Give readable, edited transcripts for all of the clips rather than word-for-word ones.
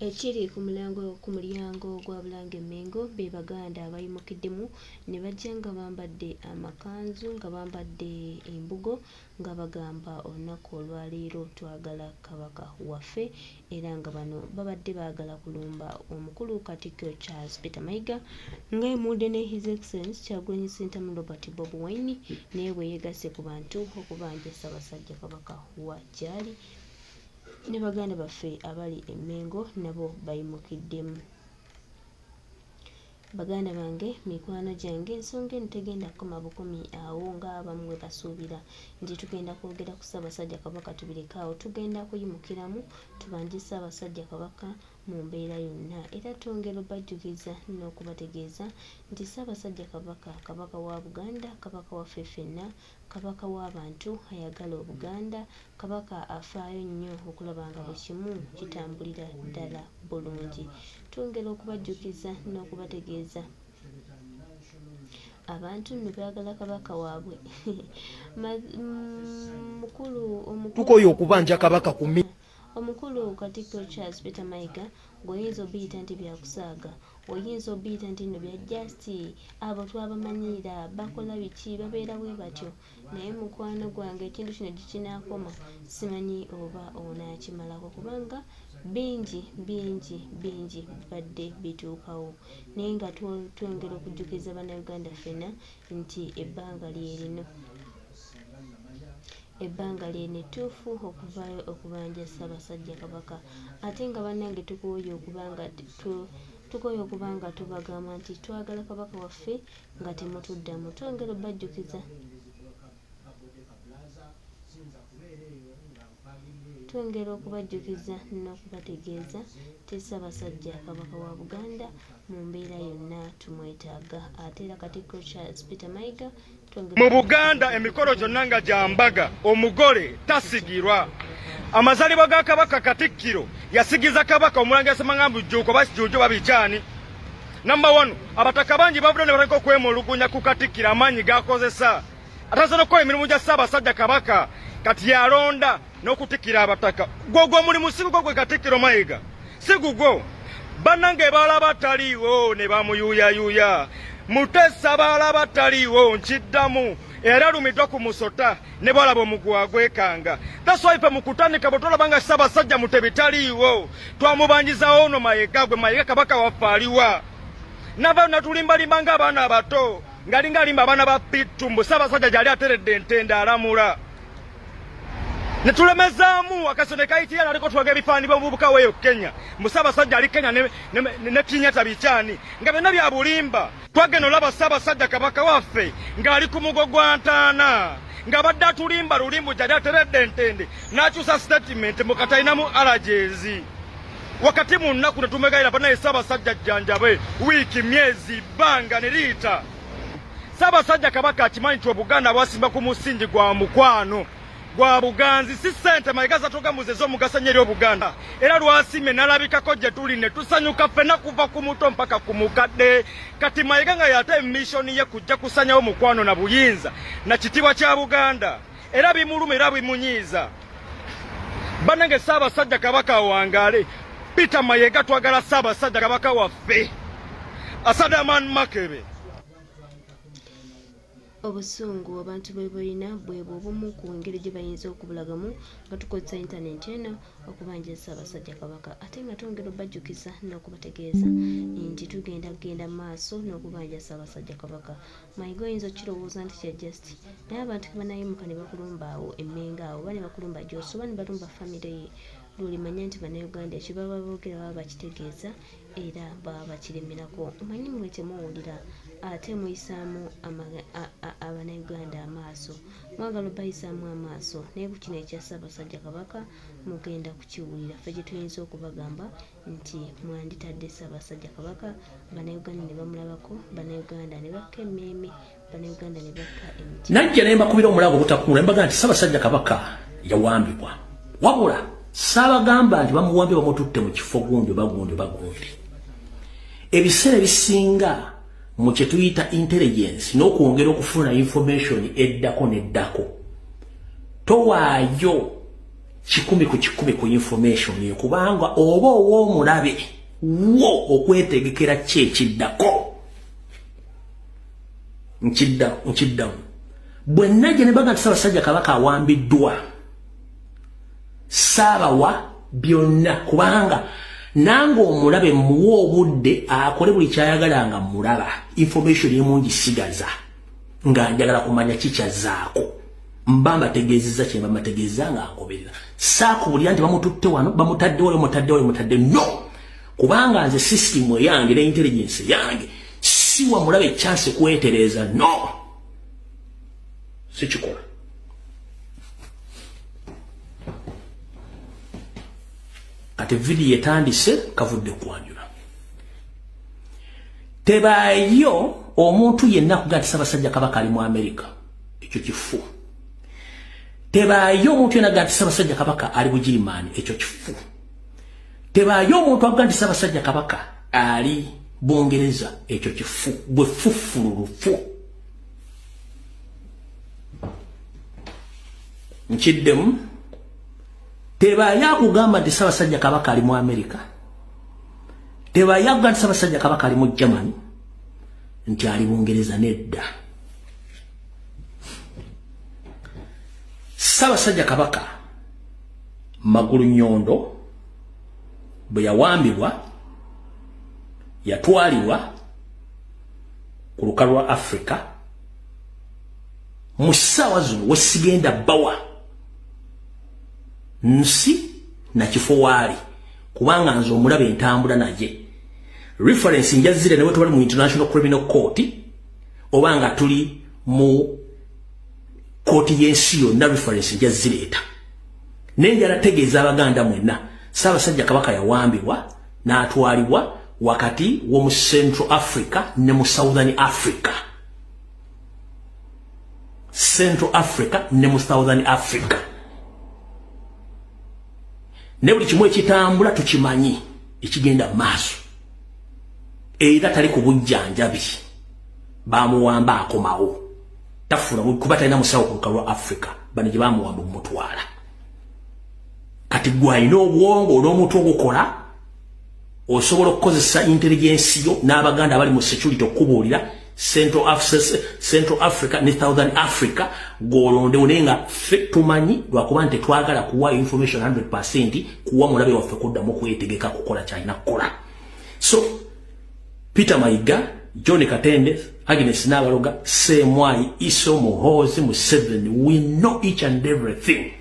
Ekiri ku mulyango gwa Bulange Mengo be Baganda abayimukiddemu ne bajja nga bambadde amakanzu nga bambadde embugo nga bagamba olunaku olwaleero twagala Kabaka waffe era nga bano babadde baagala kulumba omukulu Katikkiro Charles Peter Mayiga nga emudde ne His Excellency Kyagulanyi Ssentamu Robert Bob Wine naye bwe yegasse ku bantu okubanja Ssaabasajja Kabaka wa gyali ne baganda baffe abali e Mengo nabo bayimukiddemu. Baganda bange mikwano gyange ensonga eno tegenda kukoma bukumi awo nga abamu bwe basuubira nti tugenda kwogera ku Ssaabasajja Kabaka tubireke awo tugenda kuyimukiramu tubanje Ssaabasajja Kabaka mu mbeera yonna era twongera obajjukiza n'okubategeeza nti Ssaabasajja Kabaka Kabaka wa Buganda Kabaka waffe ffenna Kabaka w'abantu ayagala Obuganda Kabaka afaayo nnyo okulaba nga buli kimu kitambulira ddala bulungi. Twongera okubajjukiza n'okubategeeza abantu ne baagala Kabaka waabwe tukoye okubanja Kabaka kumi omukulu Katikkiro Charles Peter Mayiga ng'oyinza obiyita nti byakusaaga oyinza obiyita nti nno bya jusiti abo twabamanyira bakola biki babeera bwe batyo naye mukwano gwange ekintu kino gikinaakoma simanyi oba onaakimalako kubanga bingi bibadde bituukawo naye nga twongera okujjukiza bannayuganda ffenna nti ebbanga lyeno ettuufu okuvaayo okubanja Ssaabasajja Kabaka ate nga bannange tukooye okuba nga tubagamba nti twagala Kabaka waffe nga temutuddamu. Twongera obajjukiza twongera okubajjukiza n'okubategeeza ti Ssaabasajja Kabaka wa Buganda mu mbeera yonna tumwetaaga ate era Katikkiro Charles Peter Mayiga mu Buganda emikolo gyonna nga gyambaga omugole tasigirwa. Amazalibwa ga Kabaka Katikkiro yasigiza Kabaka Omulangira Ssemwanga Bujjuuko basijuujo babikyani. Number 1 abataka bangi bavude ne baleka okwemulugunya ku Katikkiro amaanyi gakozesa atasobola okukola emirimu gya Ssaabasajja Kabaka kati yalonda n'okutikkira abataka. Gwogwo mulimu si gugwo gwe Katikkiro Mayiga si gugwo. Bannange balaba taliiwo ne bamuyuuyayuuya Mutesa balaba taliiwo nkiddamu era lumiddwa ku musota ne balaba omugwa gwekanga. That's why pe mukutandika bwe tolabanga Ssaabasajja Mutebi taliiwo twamubanjizawo ono Mayiga gwe Mayiga Kabaka waffe aliwa natulimbalimba ng'abaana abato ngalinga alimba abaana ba Pittumbu Ssaabasajja gyali ateredde entende alamula ne tulemezaamu akasone kayitira naliko twaga ebifaani by'omuvubuka weeyo Kenya mu Ssaabasajja ali Kenya ne Kenyatta bikyani nga byonna bya bulimba. Twagenda olaba Ssaabasajja Kabaka waffe ng'ali ku mugo gwa Ntaana nga badde atulimba lulimbu gyali ateredde entende n'akyusa statement mu katalinamu alajeezi wakati mu nnaku ne tumegayira banaye Ssaabasajja jjanjabe wiiki myezi bbanga ne liita. Ssaabasajja Kabaka akimanyi nti Obuganda bwasimba ku musingi gwa mukwano gwa buganzi si ssente Mayiga zatogamuze z'omugaso nnyo eri Obuganda era lwasimye nalabikako gye tuli ne tusanyuka ffenna kuva ku muto mpaka ku mukadde. Kati Mayiga nga yate missoni ye kujja kusanyawo mukwano na buyinza na kitiibwa kya Buganda era bimuluma era bimunyiiza. Bannange Ssaabasajja Kabaka wangaale Peter Mayiga twagala Ssaabasajja Kabaka waffe Asadaman Makebe. Obusungu abantu bwe bulina bwe bumu ku ngeri gye bayinza okubulagamu nga tukozesa intaneti eno okubanja Ssaabasajja Kabaka ate nga twongera obajjukiza n'okubategeeza nti tugenda maaso n'okubanja Ssaabasajja Kabaka. Mayiga oyinza okukirowooza nti kya just naye abantu ke banayimuka ne bakulumba awo emmenga awo oba ne bakulumba gy'oso oba ne balumba famire ye lw'olimanya nti bannayuganda ekyo baba boogera baba bakitegeeza era baba bakiremerako. Omanyi mmwe temuwulira ate muyisaamu abannayuganda amaaso mwagala bayisaamu amaaso naye ku kino ekya Ssaabasajja Kabaka mugenda kukiwulira ffe gye tuyinza okubagamba nti mwanditadde Ssaabasajja Kabaka bannayuganda ne bamulabako bannayuganda ne bakka emmeeme bannayuganda ne bakka emiti. Najja naye mbakubira omulago obutakula mbaga nti Ssaabasajja Kabaka yawambibwa wabula saabagamba nti bamuwambye bamututte mu kifo gundi bagundi ebiseera bisinga mu kye tuyita intelligence n'okwongera okufuna information eddako n'eddako towaayo kikumi ku information yo kubanga oba ow'omulabe wo okwetegekera ki ekiddako nkiddamu bwe najja ne baga nti Ssaabasajja Kabaka awambiddwa saabawa byonna kubanga nange omulabe muwa obudde akole buli kyayagala nga mulaba information emungi sigaza nga njagala kumanya kikyazaako mba mbategeezezza kye mba mbategeezza nga ngoberera saakubulira nti bamututte wano bamutadde no kubanga nze system yange ne intelligence yange siwa mulabe chance kwetereza no sikikola ate video etandise kavudde kwanjula tebaayo omuntu yenna kuga nti Ssaabasajja Kabaka ali mu America ekyo kifu tebaayo omuntu yenna nti Ssaabasajja Kabaka ali Bugirimani ekyo kifu tebaayo omuntu avuga nti Ssaabasajja Kabaka ali Bungereza ekyo kifu bwe fufulurufu nkiddemu tebaayo akugamba nti Ssaabasajja Kabaka ali mu America tebaayo akuga nti Ssaabasajja Kabaka ali mu Germany nti ali Bungereza nedda Ssaabasajja Kabaka Magulu Nyondo bwe yawambibwa yatwalibwa ku lukalu lwa Africa mu ssaawa zino wesigenda bawa nsi na kifo waali kubanga nze omulaba entambula naye reference njazire newe tubali mu International Criminal Court obanga tuli mu court y'ensi yonna reference njazireeta nenjala tegeeza Abaganda mwenna Ssaabasajja Kabaka yawambibwa n'atwalibwa wakati wo mu Central Africa ne mu Southern Africa Central Africa ne mu Southern Africa ne buli kimu ekitambula tukimanyi ekigenda maaso era tali ku bujjanjabi bamuwamba akomawo tafuna kuba talina musawo ku lukalu lwa Africa bano gye bamuwamba omutwala kati gwalina obwongo n'omuntu ogukola osobola okukozesa intelligence yo n'Abaganda abali mu security okubuulira Central Africa ne Southern Africa golondewo naye nga ffe tumanyi lwakuba nti twagala kuwa information 100% kuwa mulabe waffe kuddamu okwetegeka kukola kyalina kukola so Peter Mayiga, John Katende, Agnes Nabaloga, Semwai, Iso, Muhoozi, Museveni, we know each and everything.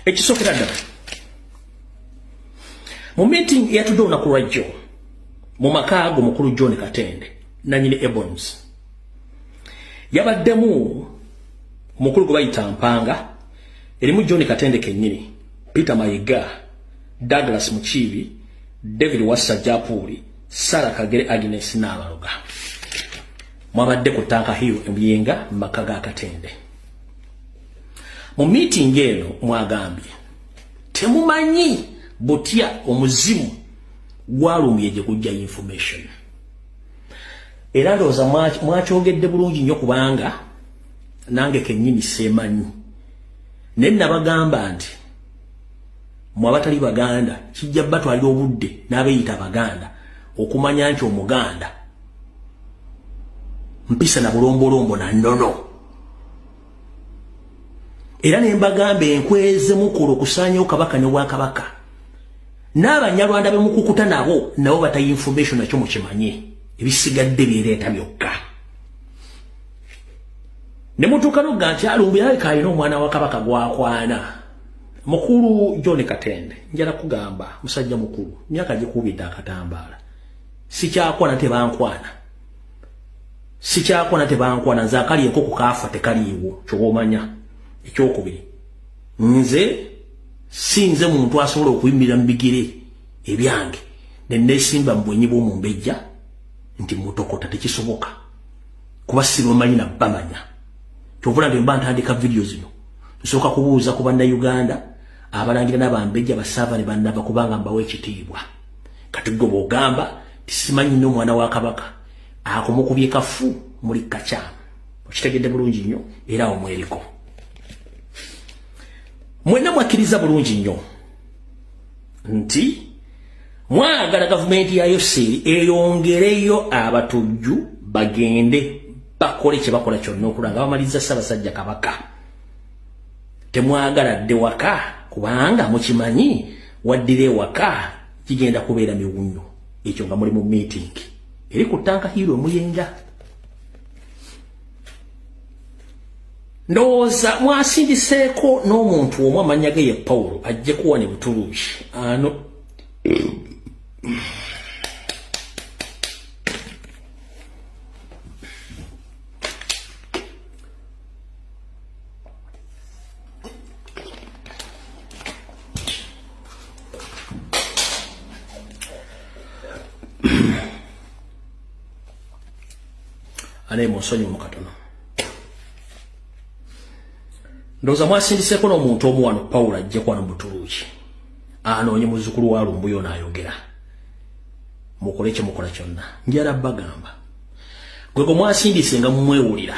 Ekisokera ddala mu meeting eyatudde olunaku lwajjo mu maka ago mukulu John Katende nanyini Ebons yabaddemu mukulu gwe bayita Mpanga erimu John Katende kennyini Peter Mayiga Douglas Mukiibi David Wasajjapuli Sarah Kagere Agnes Nabaloga mwabadde ku Tanka Hill Embuyenga mu maka ga Katende. Mu meeting eno mwagambye temumanyi butya omuzimu gwalumye gye kujja information era ndowooza mwakyogedde bulungi nnyo kubanga nange kennyini seemanyi naye nabagamba nti mwabatali Baganda kijja batwalira obudde n'abeeyita Baganda okumanya nti Omuganda mpisa na bulombolombo na nnono era ne mbagambe enkweze mukulu okusaanyawo Kabaka ne Bwakabaka n'Abanyarwanda bemukukuta nabo batayi information nakyo mukimanye ebisigadde bireeta byokka ne mutuuka n'ogga nti alumbira alina omwana wa Kabaka gwakwana mukulu John Katende njala kugamba musajja mukulu myaka gikubidde akatambaala sikyakwana tebankwana nze akali enkoko kaafa tekaliiwo kyobomanya ekyokubiri nze sinze muntu asobola okuyimirira mu bigere ebyange ne neesimba mu bwenyi bw'omumbejja nti mutokota tekisoboka kuba sibamanyi na bamanya kyovula nti mba ntandika video zino nsooka kubuuza ku Bannayuganda abalangira n'abambejja basaava ne bannaba kubanga mbawa ekitiibwa kati gwe bw'ogamba Simanyi no mwana wa kabaka akomukubye kafu muri kacha okitegedde bulungi nnyo era omweriko mwenna mwakiriza bulungi nnyo nti mwagala gavumenti ya Yoseri eyongereyo abatujju bagende bakole kye bakola kyonna okulanga bamaliza Ssaabasajja Kabaka temwagala dde waka kubanga mukimanyi waddire waka kigenda kubeera miwunyo ekyo nga muli mu meeting eri ku tanka hiro muyenga ndowooza mwasindiseeko n'omuntu omu amannya ge ye Paulo ajje kuwa ne Butuluki ano ane musonyi mukatono ndoza mwasindiseeko n'omuntu omu wano Paulo ajje kuwa ne Butuluki anoonye muzzukulu wa Lumbuyo n'ayogera mukole kye mukola kyonna njala bagamba gwego mwasindise nga mumwewulira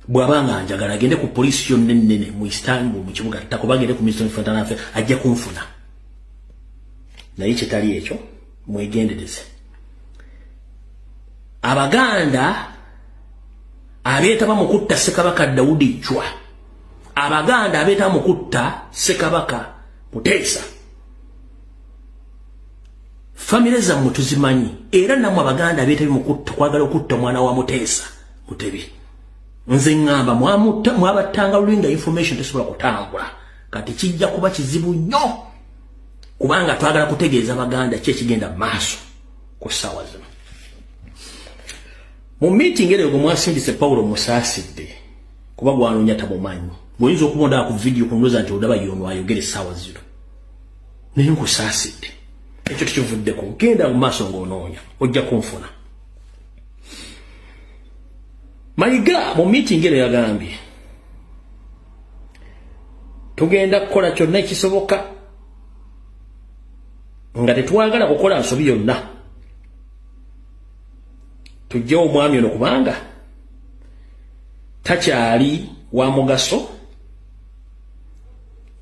bw'abanga njagala agende ku poliisi yonna ennene mu Istanbul mu kibuga ttako bagende ku Ministry of Foreign Affairs ajja kunfuna naye kitali ekyo mwegendereze Abaganda abeetaba mu kutta Ssekabaka Daudi Chwa Abaganda abeetaba mu kutta Ssekabaka Muteesa famire zammwe tuzimanyi era nammwe Abaganda abeetaba mu kutta kwagala okutta mwana wa Muteesa Mutebi nze ngamba mwabattanga lulinga information tesobola kutambula kati kijja kuba kizibu nnyo kubanga twagala kutegeeza Abaganda kye kigenda maaso ku ssaawa zino mu meeting ere gwe mwasindise Paulo musaasidde kuba gwanoonya tamumanyi bw'oyinza okubonda ku video kundoza nti odaba yono ayogere ssaawa zino naye nkusaasidde ekyo tekivuddeko genda mu maaso ng'onoonya ojja kunfuna Mayiga mu meeting ere yagambye tugenda kukola kyonna ekisoboka nga tetwagala kukola nsobi yonna tujja omwami ono kubanga takyali wa mugaso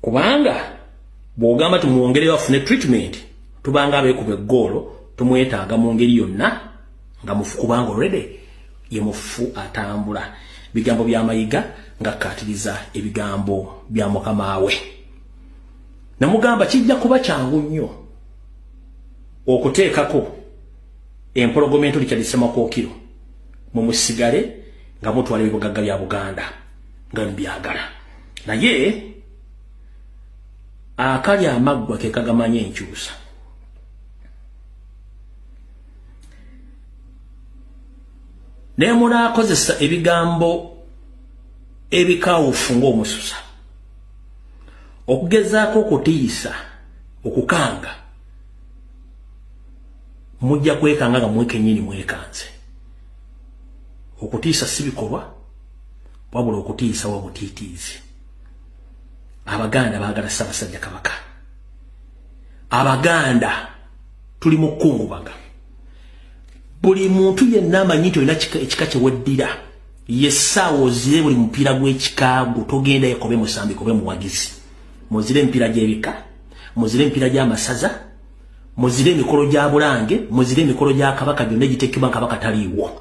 kubanga bw'ogamba tumwongere bafune treatment tubanga abeekuba eggoolo tumwetaaga mu ngeri yonna nga mufu kubanga already ye mufu atambula bigambo bya Mayiga nga akkaatiriza ebigambo bya mukama we namugamba kijja kuba kyangu nnyo okuteekako empologomento likyalisema kookiro mumusigale nga mutwala ebibugagga bya Buganda nga mbyagala naye akali amaggwa ke kagamanya enkyusa naye munaakozesa ebigambo ebikawufu ng'omususa okugezaako okutiisa okukanga mujja kwekanga nga mwekennyini mwekanze okutiisa si bikolwa wabula okutiisa wa butiitiizi Abaganda baagala Ssaabasajja Kabaka Abaganda tuli mu kkungubaga buli muntu yenna amanyi nti olina ekika kye weddira ye ssaawa ozire buli mupiira gw'ekika gwo togenda yekobe musambi kobe muwagizi muzire emipiira gy'ebika muzire emipiira gy'amasaza muzire emikolo gya Bulange muzire emikolo gya Kabaka byonna egitekebwa Kabaka taliiwo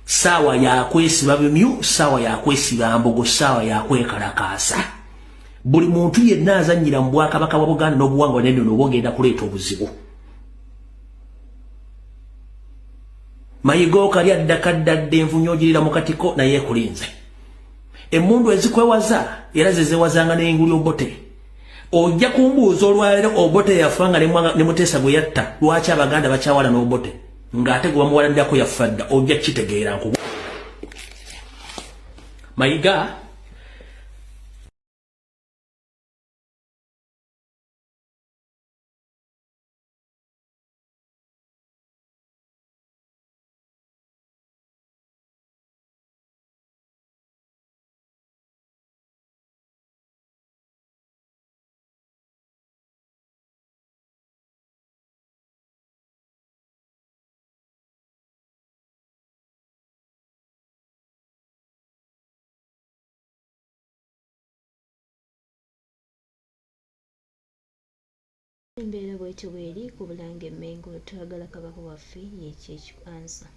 ssaawa yakwesiba bimyu ssaawa yakwesiba mbogo ssaawa yakwekalakaasa buli muntu yenna azannyira mu Bwakabaka bwa Buganda n'obuwangwa n'enno n'obwogenda kuleeta obuzibu Mayiga kali addakaddadde envunyo ogirira mu katiko naye ekulinze emmundu ezikwewaza era zezewazanga n'enguli Obote ojja kumbuuza olwaleero Obote yafanga ne Muteesa gwe yatta lwaki Abaganda bakyawala n'Obote ng'ate gwe bamuwaladdako yafa dda ojja kitegeera nkubu Mayiga embeera bwetyo bweri ku Bulange Mmengo twagala kabaka waffe ye Chief Answer.